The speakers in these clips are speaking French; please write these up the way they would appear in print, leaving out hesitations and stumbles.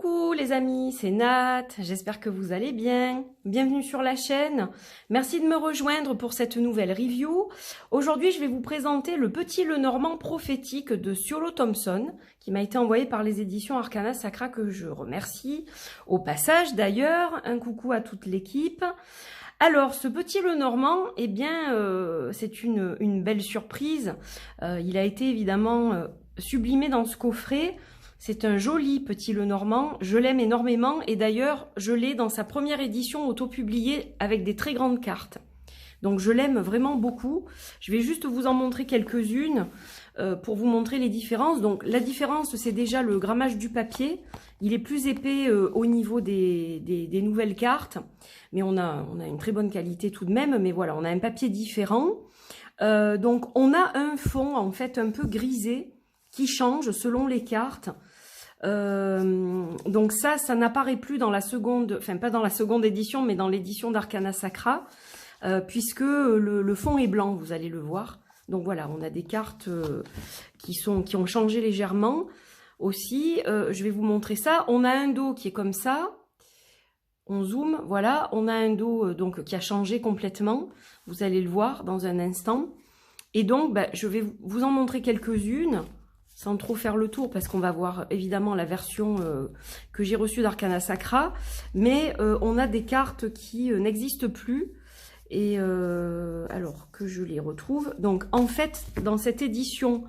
Coucou les amis, c'est Nat, j'espère que vous allez bien. Bienvenue sur la chaîne. Merci de me rejoindre pour cette nouvelle review. Aujourd'hui, je vais vous présenter le Petit Lenormand prophétique de Siolo Thompson, qui m'a été envoyé par les éditions Arcana Sacra, que je remercie. Au passage d'ailleurs, un coucou à toute l'équipe. Alors, ce Petit Lenormand, eh bien, c'est une belle surprise. Il a été évidemment sublimé dans ce coffret. C'est un joli Petit Lenormand, je l'aime énormément et d'ailleurs je l'ai dans sa première édition auto-publiée avec des très grandes cartes. Donc je l'aime vraiment beaucoup. Je vais juste vous en montrer quelques-unes pour vous montrer les différences. Donc la différence, c'est déjà le grammage du papier. Il est plus épais au niveau des nouvelles cartes, mais on a une très bonne qualité tout de même. Mais voilà, on a un papier différent. Donc on a un fond en fait un peu grisé qui change selon les cartes. Donc ça n'apparaît plus dans la seconde, enfin pas dans la seconde édition, mais dans l'édition d'Arcana Sacra, puisque le fond est blanc, vous allez le voir. Donc voilà, on a des cartes qui ont changé légèrement aussi. Je vais vous montrer ça. On a un dos qui est comme ça. On zoome, voilà. On a un dos donc qui a changé complètement. Vous allez le voir dans un instant. Et donc, je vais vous en montrer quelques-unes, sans trop faire le tour, parce qu'on va voir évidemment la version que j'ai reçue d'Arcana Sacra, mais on a des cartes qui n'existent plus, et alors que je les retrouve. Donc en fait, dans cette édition,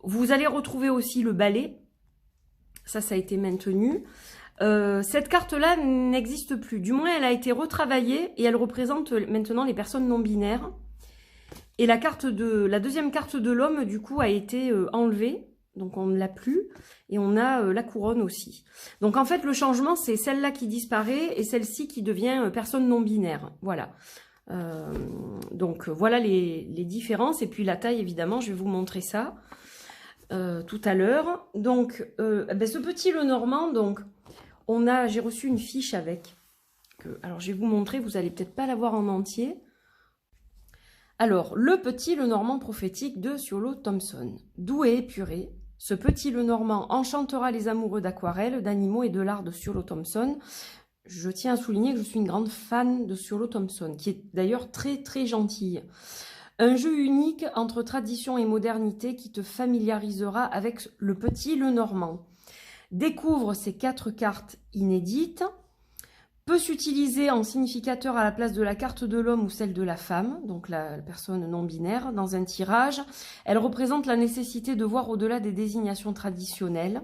vous allez retrouver aussi le balai, ça a été maintenu. Cette carte-là n'existe plus, du moins elle a été retravaillée, et elle représente maintenant les personnes non-binaires. Et la deuxième carte de l'homme, du coup, a été enlevée. Donc, on ne l'a plus. Et on a la couronne aussi. Donc, en fait, le changement, c'est celle-là qui disparaît et celle-ci qui devient personne non binaire. Voilà. Donc, voilà les différences. Et puis, la taille, évidemment, je vais vous montrer ça tout à l'heure. Donc, ce Petit Lenormand, donc, j'ai reçu une fiche avec. Alors, je vais vous montrer. Vous allez peut-être pas la voir en entier. Alors, le Petit Lenormand prophétique de Siolo Thompson. Doux et épuré, ce Petit Lenormand enchantera les amoureux d'aquarelles, d'animaux et de l'art de Siolo Thompson. Je tiens à souligner que je suis une grande fan de Siolo Thompson, qui est d'ailleurs très très gentille. Un jeu unique entre tradition et modernité qui te familiarisera avec le Petit Lenormand. Découvre ces 4 cartes inédites. Peut s'utiliser en significateur à la place de la carte de l'homme ou celle de la femme, donc la personne non binaire, dans un tirage. Elle représente la nécessité de voir au-delà des désignations traditionnelles.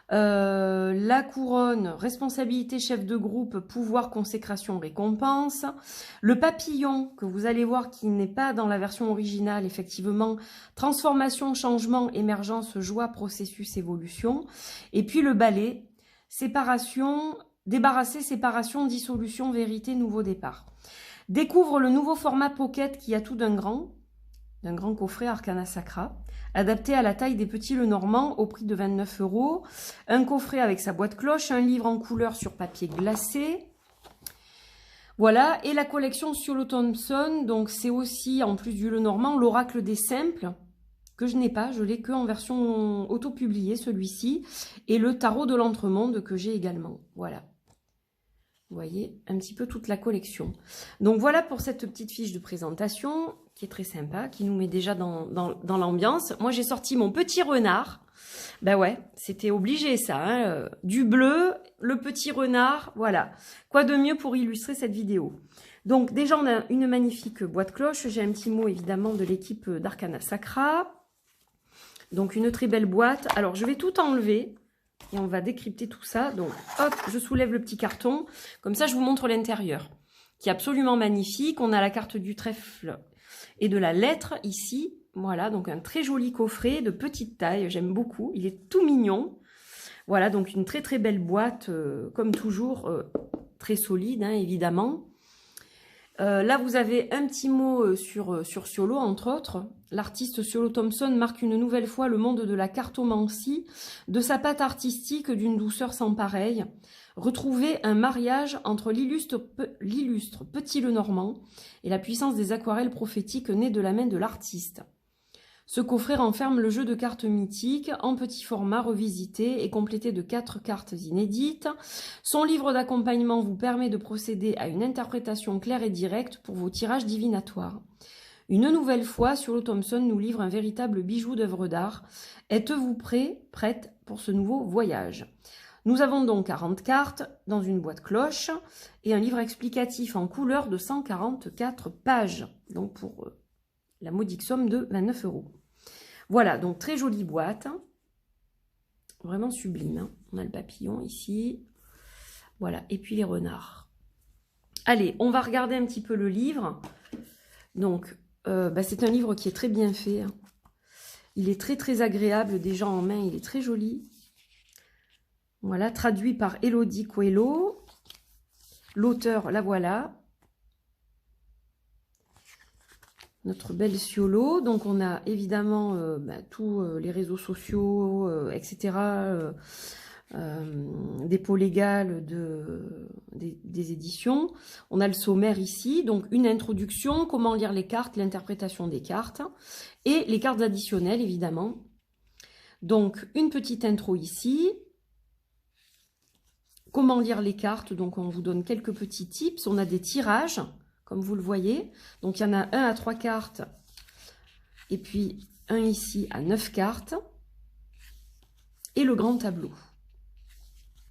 La couronne, responsabilité chef de groupe, pouvoir, consécration, récompense. Le papillon, que vous allez voir qui n'est pas dans la version originale, effectivement, transformation, changement, émergence, joie, processus, évolution. Et puis le balai, séparation, débarrasser, séparation, dissolution, vérité, nouveau départ. Découvre le nouveau format Pocket qui a tout d'un grand coffret Arcana Sacra, adapté à la taille des Petits Lenormand au prix de 29 €. Un coffret avec sa boîte cloche, un livre en couleur sur papier glacé. Voilà, et la collection Siolo Thompson, donc c'est aussi, en plus du Lenormand, l'oracle des simples, que je n'ai pas, je l'ai que en version auto-publiée, celui-ci, et le tarot de l'entremonde que j'ai également. Voilà. Vous voyez un petit peu toute la collection. Donc voilà pour cette petite fiche de présentation qui est très sympa, qui nous met déjà dans l'ambiance. Moi j'ai sorti mon petit renard. Ben ouais, c'était obligé ça. Hein. Du bleu, le petit renard, voilà. Quoi de mieux pour illustrer cette vidéo? Donc déjà on a une magnifique boîte cloche. J'ai un petit mot évidemment de l'équipe d'Arcana Sacra. Donc une très belle boîte. Alors je vais tout enlever. Et on va décrypter tout ça. Donc, hop, je soulève le petit carton. Comme ça, je vous montre l'intérieur, qui est absolument magnifique. On a la carte du trèfle et de la lettre ici. Voilà, donc un très joli coffret de petite taille. J'aime beaucoup. Il est tout mignon. Voilà, donc une très très belle boîte, comme toujours, très solide, hein, évidemment. Là, vous avez un petit mot sur Siolo, entre autres. L'artiste Siolo Thompson marque une nouvelle fois le monde de la cartomancie, de sa patte artistique d'une douceur sans pareille. Retrouvez un mariage entre l'illustre Petit Lenormand et la puissance des aquarelles prophétiques nées de la main de l'artiste. Ce coffret renferme le jeu de cartes mythiques en petit format revisité et complété de 4 cartes inédites. Son livre d'accompagnement vous permet de procéder à une interprétation claire et directe pour vos tirages divinatoires. Une nouvelle fois, Ciolo Thompson nous livre un véritable bijou d'œuvre d'art. Êtes-vous prête pour ce nouveau voyage? Nous avons donc 40 cartes dans une boîte cloche et un livre explicatif en couleur de 144 pages, donc pour la modique somme de 29 €. Voilà, donc très jolie boîte, vraiment sublime. Hein. On a le papillon ici, voilà, et puis les renards. Allez, on va regarder un petit peu le livre. Donc, c'est un livre qui est très bien fait. Hein. Il est très très agréable déjà en main, il est très joli. Voilà, traduit par Elodie Coelho. L'auteur, la voilà. Notre belle Ciolo. Donc, on a évidemment tous les réseaux sociaux, etc. Dépôt légal des éditions. On a le sommaire ici. Donc, une introduction, comment lire les cartes, l'interprétation des cartes. Et les cartes additionnelles, évidemment. Donc, une petite intro ici. Comment lire les cartes, donc on vous donne quelques petits tips. On a des tirages, comme vous le voyez. Donc il y en a un à 3 cartes, et puis un ici à 9 cartes. Et le grand tableau,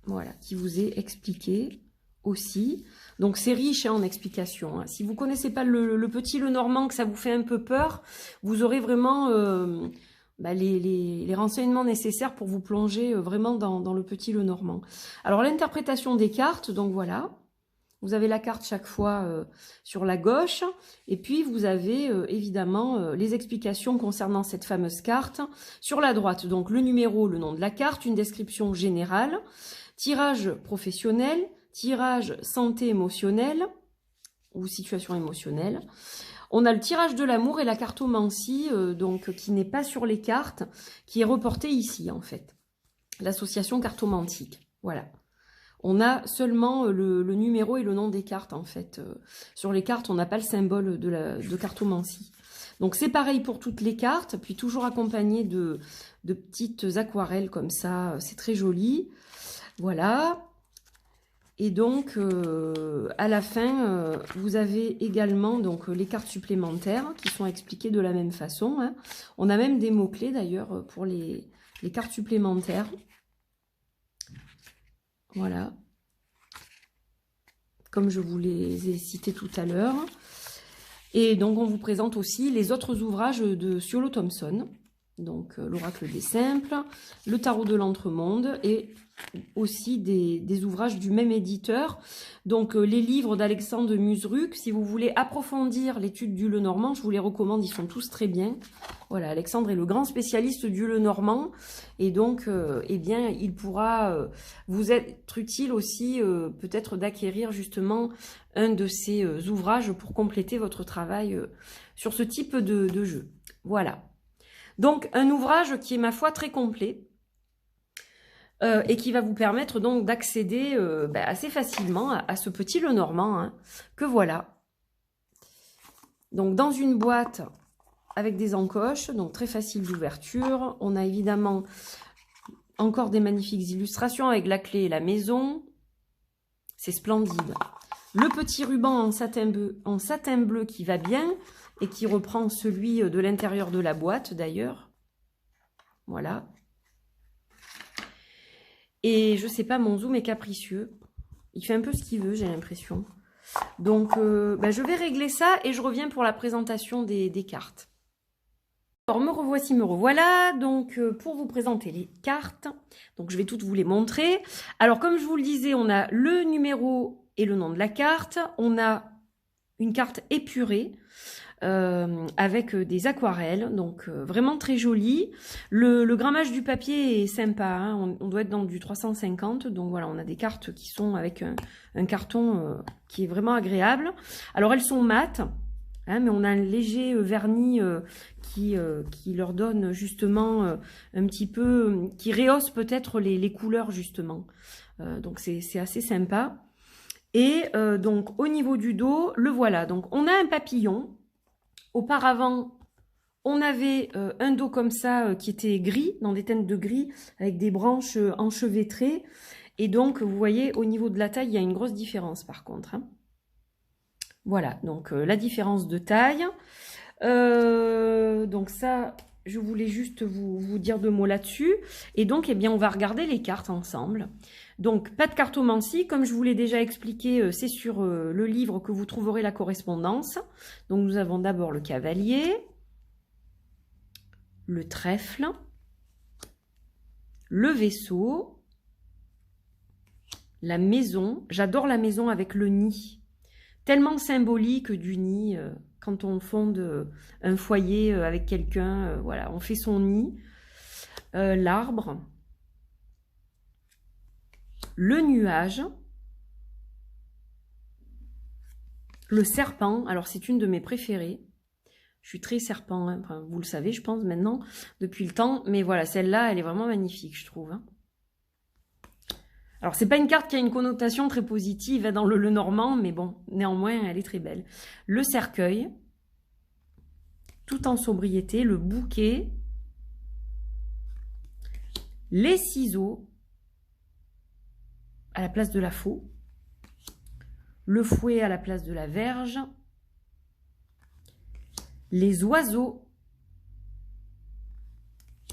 voilà, qui vous est expliqué aussi. Donc c'est riche en explications. Hein. Si vous ne connaissez pas le petit Lenormand, que ça vous fait un peu peur, vous aurez vraiment... les renseignements nécessaires pour vous plonger vraiment dans le petit Lenormand. Alors, l'interprétation des cartes, donc voilà. Vous avez la carte chaque fois sur la gauche. Et puis, vous avez évidemment les explications concernant cette fameuse carte. Sur la droite, donc le numéro, le nom de la carte, une description générale, tirage professionnel, tirage santé émotionnelle ou situation émotionnelle. On a le tirage de l'amour et la cartomancie, donc qui n'est pas sur les cartes, qui est reportée ici en fait. L'association cartomantique, voilà. On a seulement le numéro et le nom des cartes en fait. Sur les cartes, on n'a pas le symbole de cartomancie. Donc c'est pareil pour toutes les cartes, puis toujours accompagné de petites aquarelles comme ça, c'est très joli. Voilà. Et donc, à la fin, vous avez également donc, les cartes supplémentaires qui sont expliquées de la même façon. Hein. On a même des mots-clés d'ailleurs pour les cartes supplémentaires. Voilà. Comme je vous les ai cités tout à l'heure. Et donc, on vous présente aussi les autres ouvrages de Ciolo Thompson. Donc, l'Oracle des Simples, le Tarot de l'Entremonde et aussi des ouvrages du même éditeur. Donc, les livres d'Alexandre Musruc, si vous voulez approfondir l'étude du Lenormand, je vous les recommande, ils sont tous très bien. Voilà, Alexandre est le grand spécialiste du Lenormand et donc, eh bien, il pourra vous être utile aussi peut-être d'acquérir justement un de ces ouvrages pour compléter votre travail sur ce type de jeu. Voilà. Donc, un ouvrage qui est, ma foi, très complet et qui va vous permettre donc d'accéder assez facilement à ce petit Lenormand, hein, que voilà. Donc, dans une boîte avec des encoches, donc très facile d'ouverture. On a évidemment encore des magnifiques illustrations avec la clé et la maison. C'est splendide. Le petit ruban en satin bleu qui va bien et qui reprend celui de l'intérieur de la boîte d'ailleurs. Voilà. Et je sais pas, mon zoom est capricieux. Il fait un peu ce qu'il veut, j'ai l'impression. Donc, je vais régler ça et je reviens pour la présentation des cartes. Alors, me revoici, me revoilà. Donc, pour vous présenter les cartes, donc je vais toutes vous les montrer. Alors, comme je vous le disais, on a le numéro et le nom de la carte. On a une carte épurée avec des aquarelles, donc vraiment très jolie. Le grammage du papier est sympa, hein, on doit être dans du 350, donc voilà, on a des cartes qui sont avec un carton qui est vraiment agréable. Alors elles sont mates, hein, mais on a un léger vernis qui leur donne justement un petit peu, qui rehausse peut-être les couleurs justement. Donc c'est assez sympa. Et donc au niveau du dos, le voilà. Donc on a un papillon. Auparavant, On avait un dos comme ça qui était gris, dans des teintes de gris, avec des branches enchevêtrées. Et donc, vous voyez, au niveau de la taille, il y a une grosse différence par contre. Hein. Voilà, donc la différence de taille. Donc ça, je voulais juste vous dire deux mots là-dessus. Et donc, eh bien, on va regarder les cartes ensemble. Donc, pas de cartomancie. Comme je vous l'ai déjà expliqué, c'est sur le livre que vous trouverez la correspondance. Donc, nous avons d'abord le cavalier, le trèfle, le vaisseau, la maison. J'adore la maison avec le nid. Tellement symbolique du nid. Quand on fonde un foyer avec quelqu'un, voilà, on fait son nid. L'arbre. Le nuage. Le serpent. Alors, c'est une de mes préférées. Je suis très serpent, hein. Enfin, vous le savez, je pense, maintenant, depuis le temps. Mais voilà, celle-là, elle est vraiment magnifique, je trouve. Hein. Alors, c'est pas une carte qui a une connotation très positive hein, dans le normand, mais bon, néanmoins, elle est très belle. Le cercueil, tout en sobriété, le bouquet, les ciseaux, à la place de la faux, le fouet à la place de la verge, les oiseaux,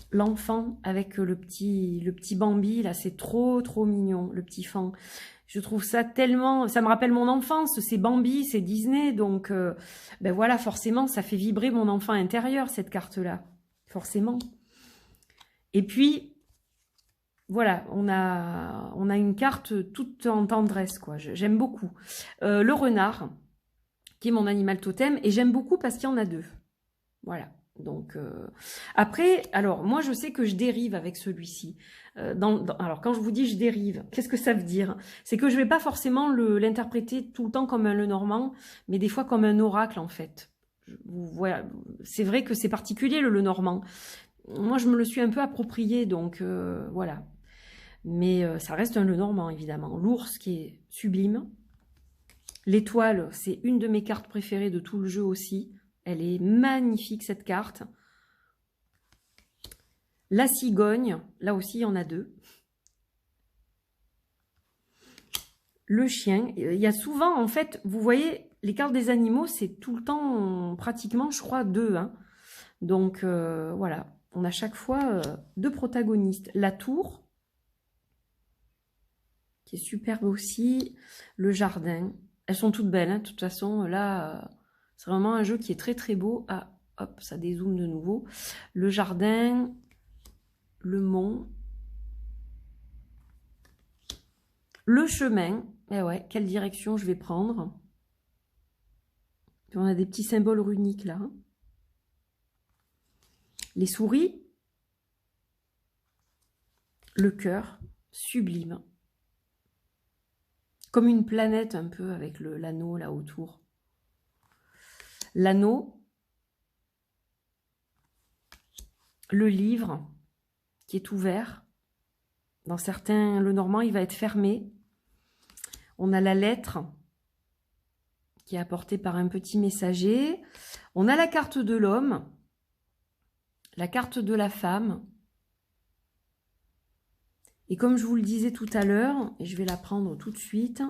l'enfant avec le petit Bambi, là, c'est trop mignon, le petit fan. Je trouve ça tellement... Ça me rappelle mon enfance, c'est Bambi, c'est Disney, donc ben voilà, forcément, ça fait vibrer mon enfant intérieur, cette carte-là, forcément. Et puis, voilà, on a une carte toute en tendresse, quoi. J'aime beaucoup. Le renard, qui est mon animal totem, et j'aime beaucoup parce qu'il y en a deux. Voilà. Donc, après, alors, moi, je sais que je dérive avec celui-ci. Alors, quand je vous dis je dérive, qu'est-ce que ça veut dire? C'est que je ne vais pas forcément l'interpréter tout le temps comme un Lenormand, mais des fois comme un oracle, en fait. Voilà. C'est vrai que c'est particulier, le Lenormand. Moi, je me le suis un peu approprié, donc voilà. Mais ça reste un Lenormand, évidemment. L'ours, qui est sublime. L'étoile, c'est une de mes cartes préférées de tout le jeu aussi. Elle est magnifique, cette carte. La cigogne, là aussi, il y en a deux. Le chien. Il y a souvent, en fait, vous voyez, les cartes des animaux, c'est tout le temps, pratiquement, je crois, deux. Hein. Donc, voilà. On a chaque fois deux protagonistes. La tour, qui est superbe aussi. Le jardin. Elles sont toutes belles, hein. De toute façon, là... c'est vraiment un jeu qui est très beau. Ah, hop, ça dézoome de nouveau. Le jardin, le mont, le chemin. Eh ouais, quelle direction je vais prendre? Puis on a des petits symboles runiques là. Les souris, le cœur, sublime. Comme une planète un peu avec l'anneau là autour. L'anneau, le livre qui est ouvert. Dans certains, le normand, il va être fermé. On a la lettre qui est apportée par un petit messager. On a la carte de l'homme, la carte de la femme. Et comme je vous le disais tout à l'heure, et je vais la prendre tout de suite,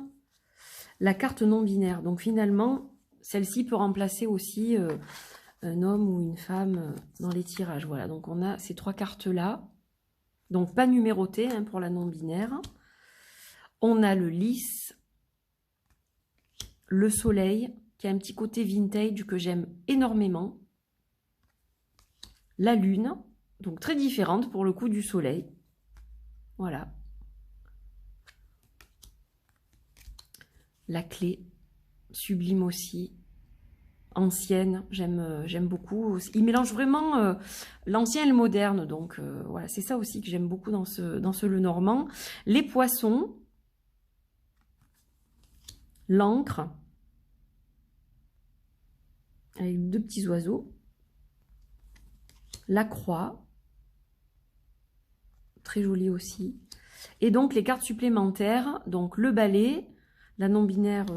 la carte non binaire. Donc finalement, celle-ci peut remplacer aussi un homme ou une femme dans les tirages. Voilà, donc on a ces trois cartes-là. Donc pas numérotées hein, pour la non binaire. On a le lys, le soleil, qui a un petit côté vintage que j'aime énormément. La lune, donc très différente pour le coup du soleil. Voilà. La clé, sublime aussi. Ancienne, j'aime beaucoup. Il mélange vraiment l'ancien et le moderne. Donc voilà, c'est ça aussi que j'aime beaucoup dans ce Lenormand. Les poissons, l'encre, avec deux petits oiseaux. La croix, très jolie aussi. Et donc les cartes supplémentaires, donc le balai, la non-binaire,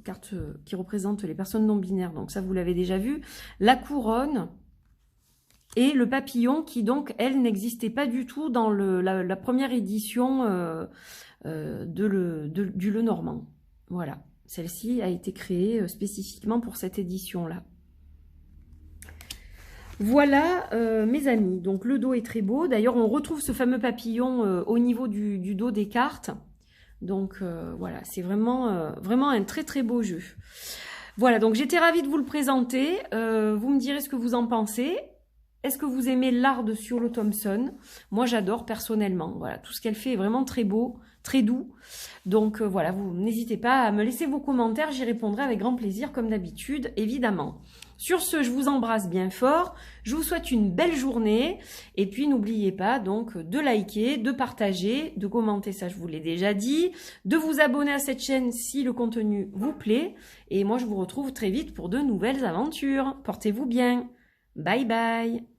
carte qui représente les personnes non-binaires, donc ça vous l'avez déjà vu. La couronne, et le papillon qui donc, elle, n'existait pas du tout dans la première édition du Lenormand. Voilà, celle-ci a été créée spécifiquement pour cette édition-là. Voilà mes amis, donc le dos est très beau. D'ailleurs, on retrouve ce fameux papillon au niveau du dos des cartes. Donc voilà, c'est vraiment, vraiment un très très beau jeu. Voilà, donc j'étais ravie de vous le présenter. Vous me direz ce que vous en pensez. Est-ce que vous aimez l'art de Siolo Thompson? Moi, j'adore personnellement. Voilà, tout ce qu'elle fait est vraiment très beau, très doux. Donc voilà, vous n'hésitez pas à me laisser vos commentaires. J'y répondrai avec grand plaisir, comme d'habitude, évidemment. Sur ce, je vous embrasse bien fort. Je vous souhaite une belle journée. Et puis, n'oubliez pas donc de liker, de partager, de commenter, ça je vous l'ai déjà dit, de vous abonner à cette chaîne si le contenu vous plaît. Et moi, je vous retrouve très vite pour de nouvelles aventures. Portez-vous bien. Bye bye.